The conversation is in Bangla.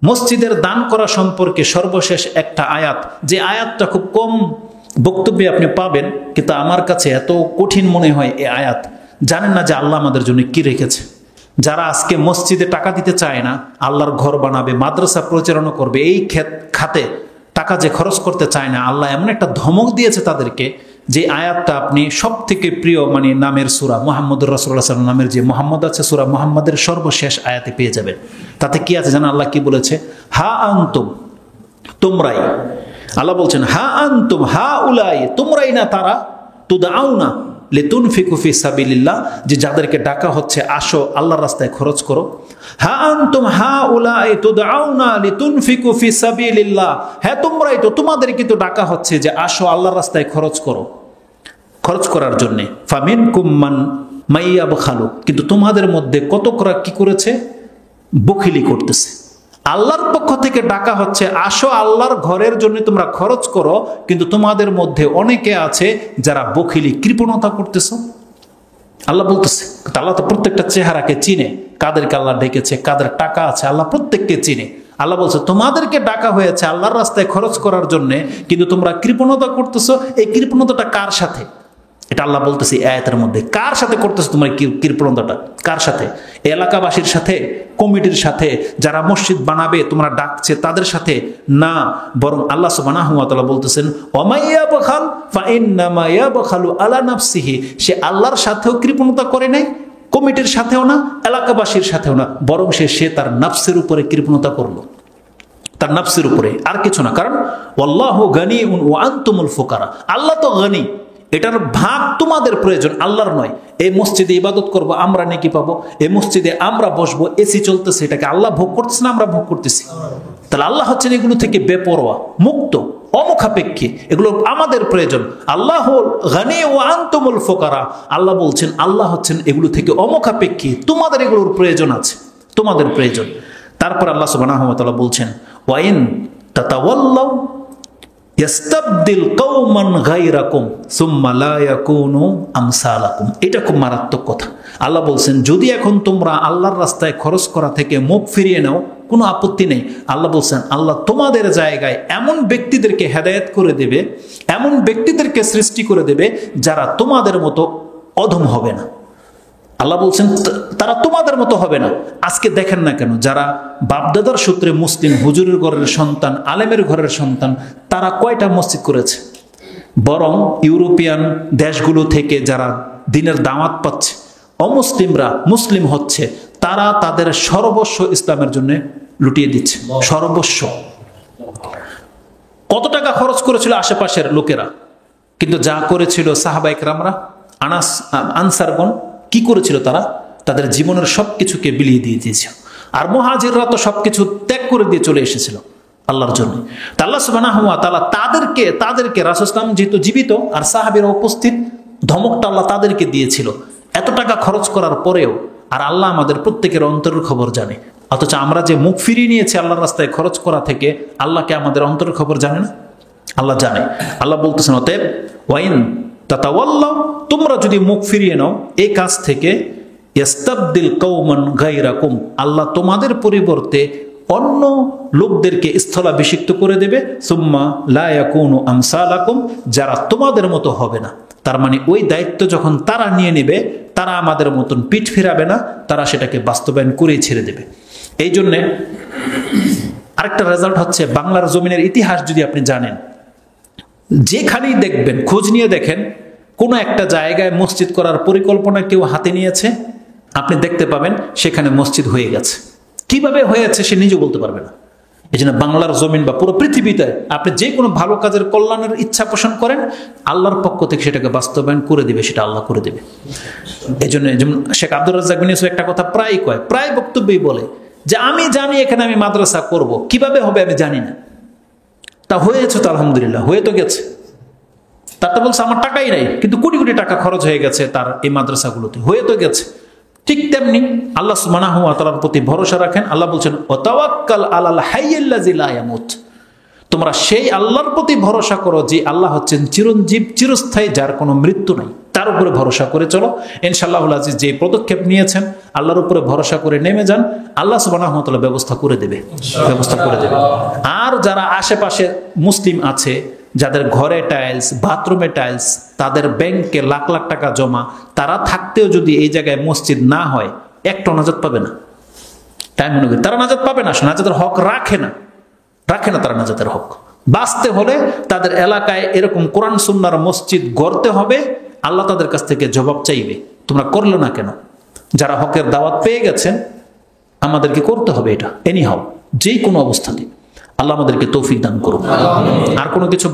মসজিদের দান করা সম্পর্কে সর্বশেষ একটা আয়াত, যে আয়াতটা খুব কম বক্তব্যে আপনি পাবেন, কিন্তু আমার কাছে এত কঠিন মনে হয় এই আয়াত। জানেন না যে আল্লাহ আমাদের জন্য কি রেখেছে? যারা আজকে মসজিদে টাকা দিতে চায় না, আল্লাহর ঘর বানাবে, মাদ্রাসা পরিচালনা করবে, এই খাতে টাকা যে খরচ করতে চায় না, আল্লাহ এমন একটা ধমক দিয়েছে তাদেরকে, যে আয়াতটা আপনি সব থেকে প্রিয় নামের সূরা মুহাম্মদুর রাসূলুল্লাহ সাল্লাল্লাহু আলাইহি ওয়াসাল্লাম নামের যে মুহাম্মদ আছে, সূরা মুহাম্মাদের সর্বশেষ আয়াতে পেয়ে যাবেন। তাতে কি আছে জানেন? আল্লাহ কি বলেছে? হা আনতুম, তোমরাই। আল্লাহ বলছেন হা আনতুম হা উলাই, তোমরাই না তারা, তুদআউনা লিতুনফিকু ফি সাবিলিল্লাহ, যে যাদেরকে ডাকা হচ্ছে আসো আল্লাহর রাস্তায় খরচ করো। হা আনতুম হা উলাই তুদআউনা লিতুনফিকু ফি সাবিলিল্লাহ, হ্যাঁ তোমরাই তো, তোমাদেরকে তো ডাকা হচ্ছে যে আসো আল্লাহর রাস্তায় খরচ করো, খরচ করার জন্য। ফামিনকুম মান মাইয়াবখালু, কিন্তু তোমাদের মধ্যে কতকরা কি করেছে? বখিলি করতেছে। আল্লাহর পক্ষ থেকে ডাকা হচ্ছে আসো আল্লাহর ঘরের জন্য তোমরা খরচ করো, কিন্তু তোমাদের মধ্যে অনেকে আছে যারা বখিলি, কৃপণতা করতেছে। আল্লাহ বলতেছে, আল্লাহ তো প্রত্যেকটা চেহারাকে চিনে, কাদেরকে আল্লাহ ডেকেছে, কাদের টাকা আছে, আল্লাহ প্রত্যেককে চিনে। আল্লাহ বলছে তোমাদেরকে ডাকা হয়েছে আল্লাহর রাস্তায় খরচ করার জন্য, কিন্তু তোমরা কৃপণতা করতেছো। এই কৃপণতাটা কার সাথে? এটা আল্লাহ বলতেছে আয়াতের মধ্যে। কার সাথে করতেছো তোমরা কৃপণতাটা? কার সাথে? এলাকাবাসীর সাথে, কমিটির সাথে, যারা মসজিদ বানাবে তোমরা ডাকছে তাদের সাথে না, বরং আল্লাহ সুবহানাহু ওয়া তাআলা বলতেছেন ওয়ামাইয়াবখাল ফাইন্নামা ইয়াবখালু আলা নাফসিহি, সে আল্লাহর সাথেও কৃপণতা করে নাই, কমিটির সাথেও না, এলাকাবাসীর সাথেও না, বরং সে তার নাফসের উপরে কৃপণতা করলো, তার নাফসের উপরে, আর কিছু না। কারণ ওয়াল্লাহু গানিউন ওয়া আনতুমুল ফুকারা, আল্লাহ তো গানি, এটার ভাগ তোমাদের প্রয়োজন, আল্লাহর নয়। এই মসজিদে ইবাদত করব, আমরা নেকি পাবো। এই মসজিদে আমরা বসবো, এসি চলতেছে, এটাকে আল্লাহ ভোগ করতেছে না আমরা ভোগ করতেছি? তাহলে আল্লাহ হচ্ছেন এগুলো থেকে বেপরোয়া, মুক্ত, অমুখাপেক্ষী, এগুলো আমাদের প্রয়োজন। আল্লাহ গানি ওয়া আনতুমুল ফুকারা, আল্লাহ বলছেন আল্লাহ হচ্ছেন এগুলো থেকে অমুখাপেক্ষী, তোমাদের এগুলোর প্রয়োজন আছে, তোমাদের প্রয়োজন। তারপর আল্লাহ সুবহানাহু ওয়া তাআলা বলছেন ওয়াইন তাতাওয়াল্লাউ ইয়াস্তাবদিল কওমান গায়রাকুম সুম্মা লা ইয়াকুনু আমসালাকুম। এটা খুব মারাত্মক কথা। আল্লাহ বলছেন যদি এখন তোমরা আল্লাহর রাস্তায় খরচ করা থেকে মুখ ফিরিয়ে নাও, কোনো আপত্তি নেই। আল্লাহ বলছেন আল্লাহ তোমাদের জায়গায় এমন ব্যক্তিদেরকে হেদায়েত করে দেবে, এমন ব্যক্তিদেরকে সৃষ্টি করে দেবে যারা তোমাদের মতো অধম হবে না। আল্লাহ বলছেন তারা তোমাদের মতো হবে না। আজকে দেখেন না কেন, যারা বাপদাদার সূত্রে মুসলিম, হুজুরের ঘরের সন্তান, আলেমের ঘরের সন্তান, তারা কয়টা মসজিদ করেছে? বরং ইউরোপিয়ান দেশগুলো থেকে যারা দিনের দাওয়াত পাচ্ছে, অমুসলিমরা মুসলিম হচ্ছে, তারা তাদের সর্বস্ব ইসলামের জন্য লুটিয়ে দিচ্ছে, সর্বস্ব। কত টাকা খরচ করেছিল আশেপাশের লোকেরা, কিন্তু যা করেছিল সাহাবায়ে কেরামরা, আনসারগণ, কি করেছিল? তারা তাদের জীবনের সবকিছুকে বিলিয়ে দিয়ে দিয়েছিল। আর মুহাজিররা তো সবকিছু ত্যাগ করে দিয়ে চলে এসেছিল আল্লাহর জন্য। আল্লাহ সুবহানাহু ওয়া তাআলা তাদেরকে রাসূল সাল্লাল্লাহু আলাইহি ওয়াসাল্লাম যেহেতু জীবিত আর সাহাবীরা উপস্থিত, ধমকটা আল্লাহ তাদেরকে দিয়েছিল এত টাকা খরচ করার পরেও। আর আল্লাহ আমাদের প্রত্যেকের অন্তরের খবর জানে, অথচ আমরা যে মুখ ফিরিয়ে নিয়েছি আল্লাহর রাস্তায় খরচ করা থেকে, আল্লাহকে আমাদের অন্তরের খবর জানে না? আল্লাহ জানে। আল্লাহ বলতেছেন অতএব ওয়াইন তাতাওয়াল্লাউ, তোমরা যদি মুখ ফিরিয়ে নাও এই কাজ থেকে, ইয়াস্তাবদিল কওমান গায়রাকুম, আল্লাহ তোমাদের পরিবর্তে অন্য লোকদেরকে স্থলাভিষিক্ত করে দেবে, সুম্মা লা ইয়াকুনু আমসালাকুম, যারা তোমাদের মতো হবে না। তার মানে ওই দায়িত্ব যখন তারা নিয়ে নেবে, তারা আমাদের মতন পিঠ ফিরাবে না, তারা সেটাকে বাস্তবায়ন করেই ছেড়ে দেবে। এই জন্যে আরেকটা রেজাল্ট হচ্ছে, বাংলার জমিনের ইতিহাস যদি আপনি জানেন, যেখানেই দেখবেন, খোঁজ নিয়ে দেখেন, কোনো একটা জায়গায় মসজিদ করার পরিকল্পনা কেউ হাতে নিয়েছে, আপনি দেখতে পাবেন সেখানে মসজিদ হয়ে গেছে। কিভাবে হয়েছে সে নিজে বলতে পারবে না। এই জন্য বাংলার জমিন বা পুরো পৃথিবীতে আপনি যে কোনো ভালো কাজের কল্যাণের ইচ্ছা পোষণ করেন, আল্লাহর পক্ষ থেকে সেটাকে বাস্তবায়ন করে দিবে, সেটা আল্লাহ করে দেবে। এই জন্য যেমন শেখ আব্দুর রাজ্জাক বিন ইউসুফ একটা কথা প্রায় কয়, প্রায় বক্তব্যই বলে যে আমি জানি এখানে আমি মাদ্রাসা করব, কিভাবে হবে আমি জানি না, তা হয়েছে তো আলহামদুলিল্লাহ, হয়ে তো গেছে। তার তো বলছে আমার টাকাই নাই, কিন্তু কোটি কোটি টাকা খরচ হয়ে গেছে তার এই মাদ্রাসাগুলোতে, হয়ে তো গেছে। ঠিক তেমনি আল্লাহ সুবহানাহু ওয়া তাআলার প্রতি ভরসা রাখেন। আল্লাহ বলছেন ওয়াতাওয়াক্কাল আলাল হাইয়্যিল্লাযী লা ইয়ামুত, তোমরা সেই আল্লাহর প্রতি ভরসা করো যে আল্লাহ হচ্ছেন চিরঞ্জীব, চিরস্থায়ী, যার কোনো মৃত্যু নাই। তার উপরে ভরসা করে চলো। ইনশাআল্লাহুল আজিজ যে পদক্ষেপ নিয়েছেন, আল্লাহর উপরে ভরসা করে নেমে যান, আল্লাহ সুবহানাহু ওয়া তাআলা ব্যবস্থা করে দেবে। আর যারা আশেপাশে মুসলিম আছে, যাদের ঘরে টাইলস, বাথরুমে টাইলস, তাদের ব্যাংকে লাখ লাখ টাকা জমা, তারা থাকতেও যদি এই জায়গায় মসজিদ না হয়, একটা নাজাত পাবে না। তাই মনে করি তারা নাজাত পাবে না, নাজাতের হক রাখে না তারা নাজাতের হক। বাঁচতে হলে তাদের এলাকায় এরকম কোরআন সুন্নাহর মসজিদ গড়তে হবে, আল্লাহ তাদের কাছ থেকে জবাব চাইবে, তোমরা করলে না কেন? যারা হকের দাওয়াত পেয়ে গেছেন, আমাদেরকে করতে হবে এটা, এনি হাউ, যে কোনো অবস্থাতে। আল্লাহ আমাদেরকে তৌফিক দান করুন। আর কোনো কিছু